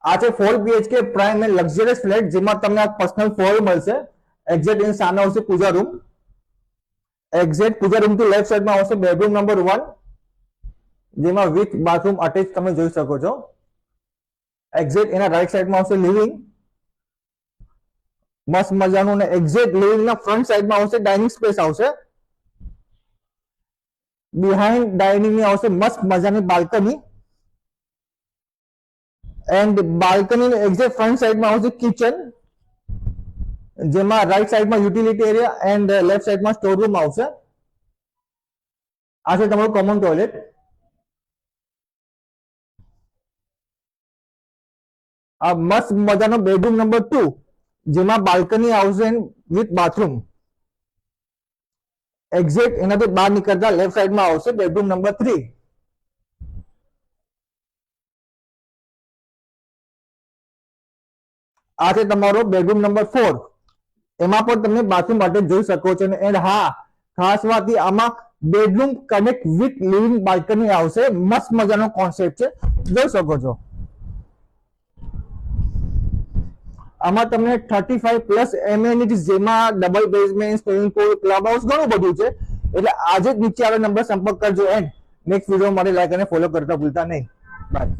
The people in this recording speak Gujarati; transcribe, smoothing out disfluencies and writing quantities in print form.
આ છે 4 BHK prime end luxurious flat, જેમાં તમને આ પર્સનલ ફોર મળશે. એક્ઝેક્ટ એની સામે આવશે પૂજા રૂમ. એક્ઝેક્ટ પૂજા રૂમ થી લેફ્ટ સાઈડમાં આવશે બેડરૂમ નંબર 1, જેમાં વિથ બાથરૂમ અટેચ તમે જોઈ શકો છો. એક્ઝેક્ટ એના રાઈટ સાઈડમાં આવશે લિવિંગ, મસ્ત મજાનું. ને એક્ઝેક્ટ લિવિંગ ના ફ્રન્ટ સાઈડમાં આવશે ડાઇનિંગ સ્પેસ આવશે. બિહાઇન્ડ ડાઇનિંગ ની આવશે મસ્ત મજાની balcony, and balcony exact front સાઈડમાં આવશે કિચન, જેમાં રાઈટ સાઈડમાં યુટિલિટી એરિયા એન્ડ લેફ્ટ સાઈડમાં સ્ટોર રૂમ આવશે. આ છે તમારું કોમન ટોયલેટ. આ મસ્ત મજાનો બેડરૂમ નંબર 2, જેમાં બાલ્કની આવશે વિથ બાથરૂમ. એક્ઝેક્ટ એનાથી બહાર નીકળતા લેફ્ટ સાઈડમાં આવશે બેડરૂમ નંબર 3. આ છે તમારો બેડરૂમ નંબર 4. એમાં પણ તમે બાથરૂમ માટે જોઈ શકો છો. એન્ડ હા, ખાસ વાત આમાં bedroom connect with living balcony આવશે. મસ્ત મજાનો કોન્સેપ્ટ છે, જોઈ શકો છો. આમાં તમને 35 પ્લસ એમેનિટીઝ, જેમાં double basement, swimming pool, club house ઘણું બધું છે. એટલે આજે જ નીચે આવે નંબર સંપર્ક કરજો. એન્ડ નેક્સ્ટ વિડીયો માટે લાઈક અને ફોલો કરતા ભૂલતા નહીં. બાય.